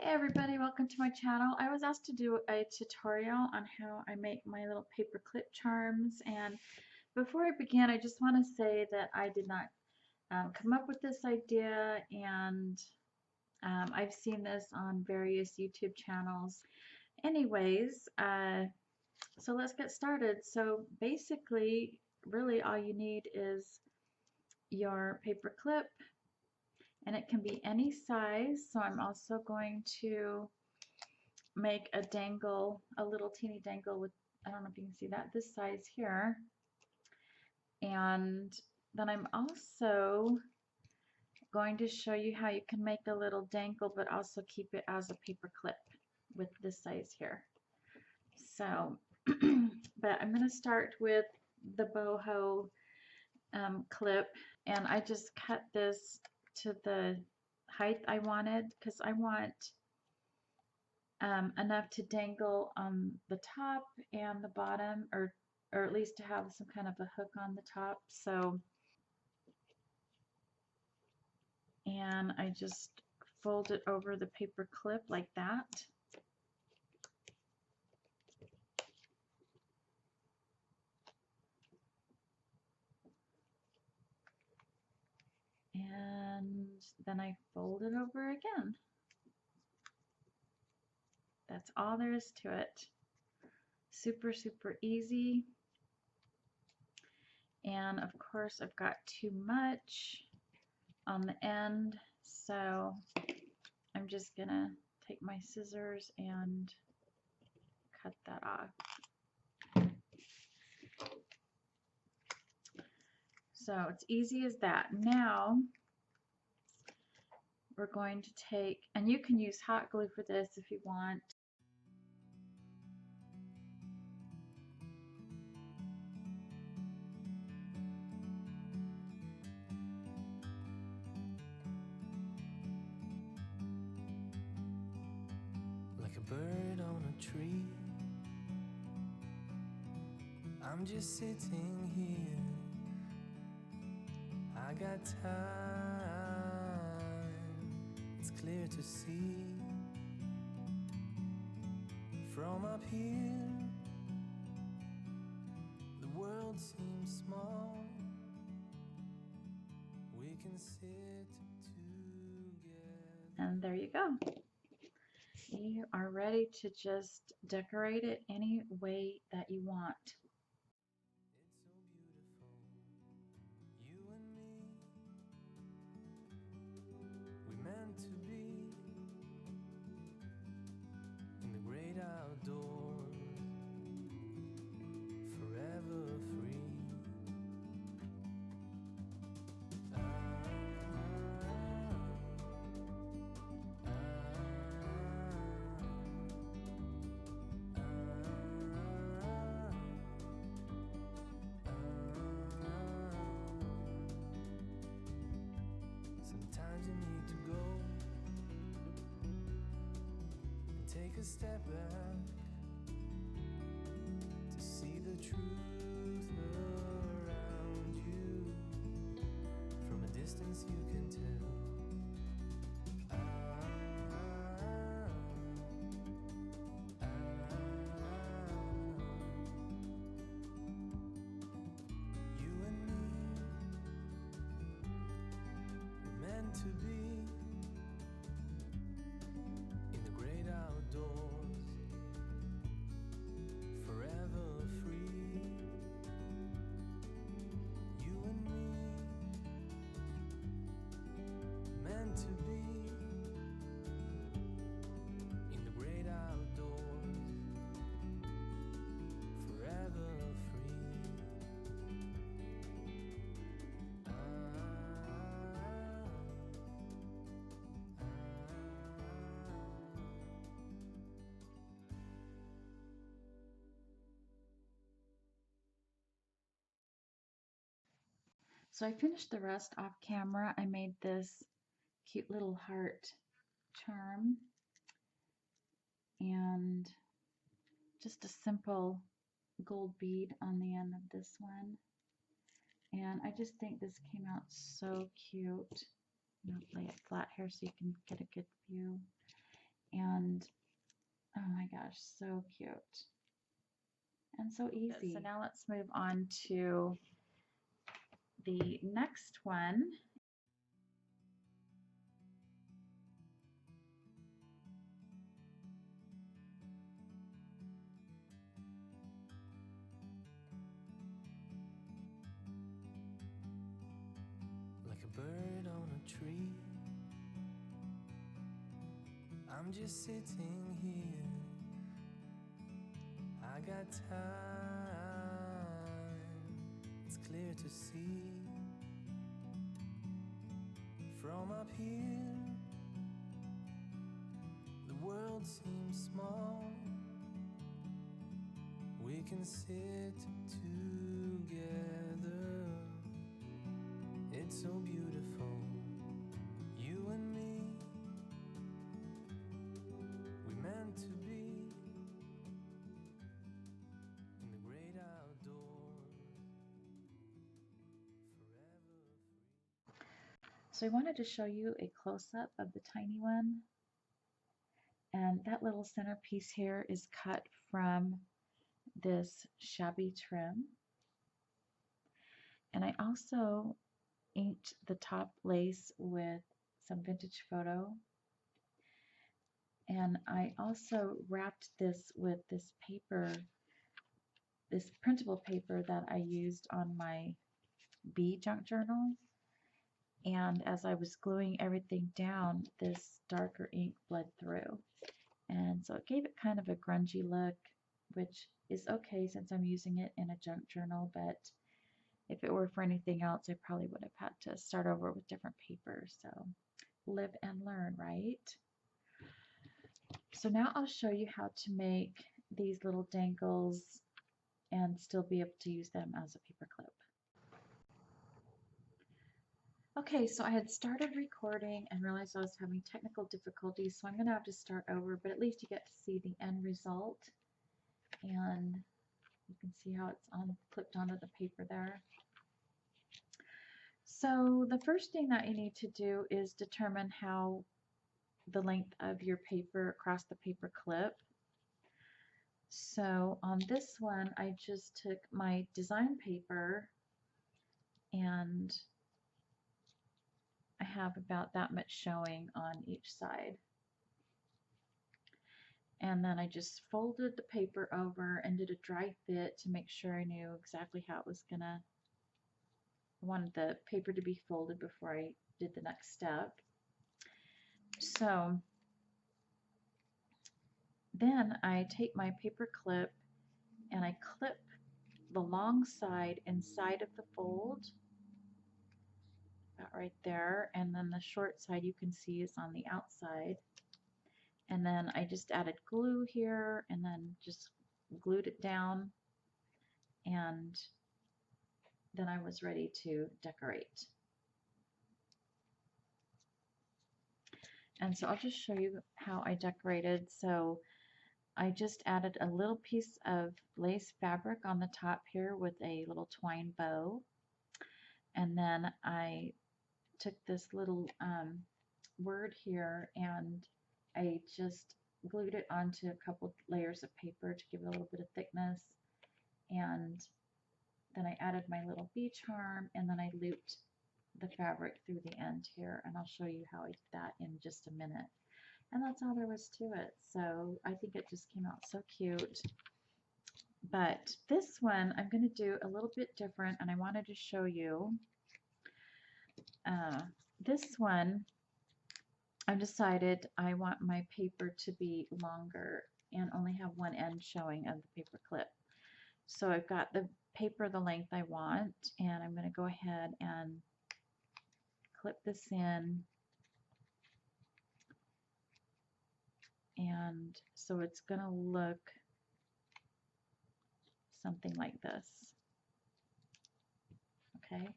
Hey everybody, welcome to my channel. I was asked to do a tutorial on how I make my little paper clip charms, and before I begin I just want to say that I did not come up with this idea, and I've seen this on various YouTube channels. Anyways, so let's get started. So basically really all you need is your paper clip, and it can be any size. So I'm also going to make a dangle, a little teeny dangle with, I don't know if you can see that, this size here. And then I'm also going to show you how you can make a little dangle but also keep it as a paper clip with this size here. So, but I'm going to start with the boho clip, and I just cut this to the height I wanted because I want enough to dangle on the top and the bottom, or at least to have some kind of a hook on the top. So, and I just fold it over the paper clip like that. And then I fold it over again. That's all there is to it. Super, super easy. And of course I've got too much on the end, so I'm just gonna take my scissors and cut that off. So it's easy as that. Now we're going to take, and you can use hot glue for this if you want. Like a bird on a tree, I'm just sitting here. I got time, it's clear to see. From up here, the world seems small. We can sit together. And there you go. You are ready to just decorate it any way that you want. It's so beautiful, you and me. We meant to be in the great outdoors, forever free. Sometimes you need to go and take a step back to see the truth around you. From a distance you can tell. You and me were meant to be in the great outdoors, forever free. You and me meant to be in the great outdoors, forever free. So I finished the rest off camera. I made this cute little heart charm and just a simple gold bead on the end of this one. And I just think this came out so cute. I'm going to lay it flat here so you can get a good view. And oh my gosh, so cute and so easy. So now let's move on to the next one. Like a bird on a tree, I'm just sitting here. I got time, it's clear to see. From up here, the world seems small. We can sit together, it's so beautiful. You and me, we meant to be in the great outdoors, forever free. So I wanted to show you a close-up of the tiny one. And that little centerpiece here is cut from this shabby trim. And I also inked the top lace with some vintage photo. And I also wrapped this with this paper, this printable paper that I used on my bee junk journal. And as I was gluing everything down, this darker ink bled through. And so it gave it kind of a grungy look, which is okay since I'm using it in a junk journal, but if it were for anything else, I probably would have had to start over with different paper. So live and learn, right? So now I'll show you how to make these little dangles and still be able to use them as a paper clip. Okay, so I had started recording and realized I was having technical difficulties, so I'm going to have to start over, but at least you get to see the end result. And you can see how it's clipped onto the paper there. So the first thing that you need to do is determine how the length of your paper across the paper clip. So on this one, I just took my design paper and I have about that much showing on each side. And then I just folded the paper over and did a dry fit to make sure I knew exactly how it was gonna, I wanted the paper to be folded before I did the next step. So then I take my paper clip and I clip the long side inside of the fold, about right there, and then the short side you can see is on the outside. And then I just added glue here and then just glued it down, and then I was ready to decorate. And so I'll just show you how I decorated. So I just added a little piece of lace fabric on the top here with a little twine bow. And then I took this little word here and I just glued it onto a couple layers of paper to give it a little bit of thickness. And then I added my little bee charm, and then I looped the fabric through the end here, and I'll show you how I did that in just a minute. And that's all there was to it. So I think it just came out so cute. But this one I'm going to do a little bit different, and I wanted to show you. This one, I've decided I want my paper to be longer and only have one end showing of the paper clip. So I've got the paper the length I want, and I'm going to go ahead and clip this in. And so it's going to look something like this. Okay,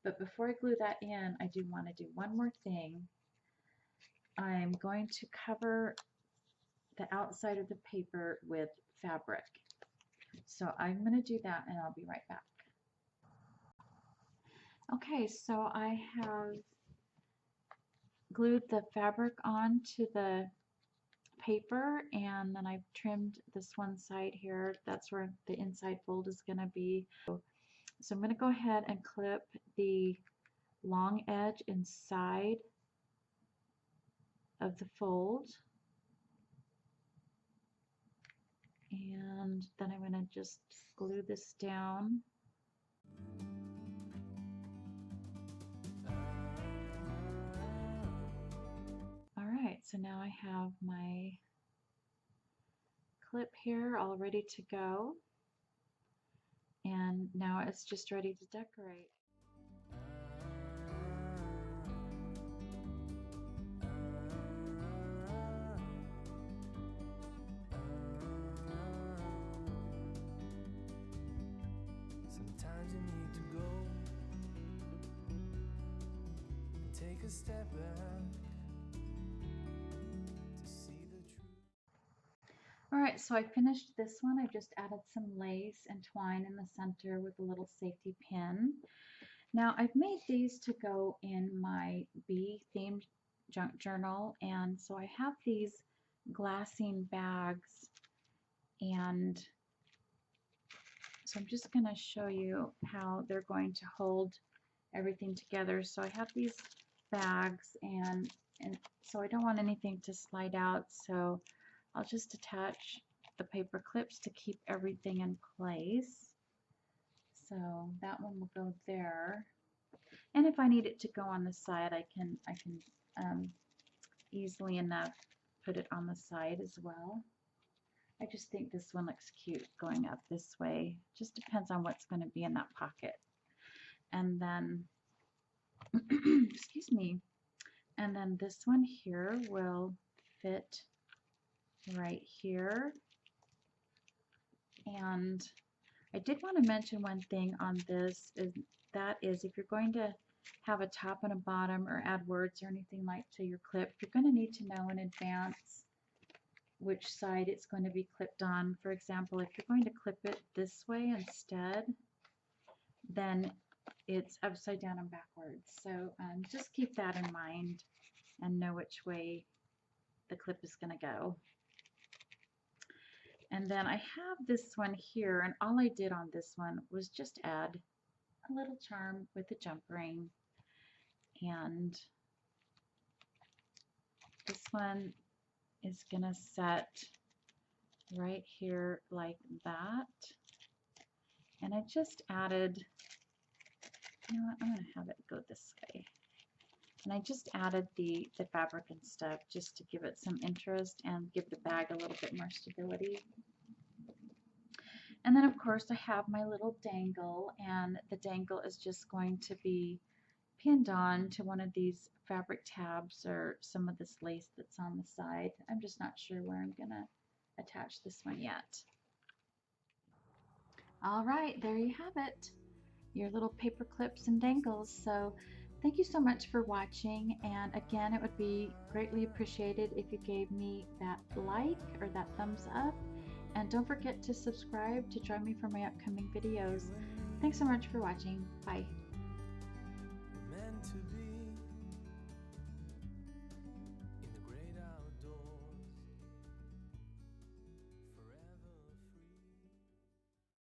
but before I glue that in, I do want to do one more thing. I'm going to cover the outside of the paper with fabric. So I'm going to do that and I'll be right back. Okay, so I have glued the fabric onto the paper, and then I've trimmed this one side here. That's where the inside fold is going to be. So I'm going to go ahead and clip the long edge inside of the fold, and then I'm going to just glue this down. Alright, so now I have my clip here all ready to go, and now it's just ready to decorate. Sometimes you need to go and take a step back to see the truth. Alright, so I finished this one. I just added some lace and twine in the center with a little safety pin. Now I've made these to go in my bee themed junk journal, and so I have these glassine bags, and so I'm just going to show you how they're going to hold everything together. So I have these bags, and so I don't want anything to slide out, so I'll just attach the paper clips to keep everything in place. So that one will go there, and if I need it to go on the side, I can easily enough put it on the side as well. I just think this one looks cute going up this way. Just depends on what's going to be in that pocket. And then excuse me, and then this one here will fit right here. And I did want to mention one thing on this, is if you're going to have a top and a bottom or add words or anything like to your clip, you're going to need to know in advance which side it's going to be clipped on. For example, if you're going to clip it this way instead, then it's upside down and backwards. So just keep that in mind and know which way the clip is going to go. And then I have this one here, and all I did on this one was just add a little charm with a jump ring. And this one is going to set right here like that. And I just added, you know what, I'm going to have it go this way. And I just added the fabric and stuff just to give it some interest and give the bag a little bit more stability. And then of course I have my little dangle, and the dangle is just going to be pinned on to one of these fabric tabs or some of this lace that's on the side. I'm just not sure where I'm going to attach this one yet. Alright, there you have it, your little paper clips and dangles. So thank you so much for watching, and again, it would be greatly appreciated if you gave me that like or that thumbs up, and don't forget to subscribe to join me for my upcoming videos. Thanks so much for watching. Bye.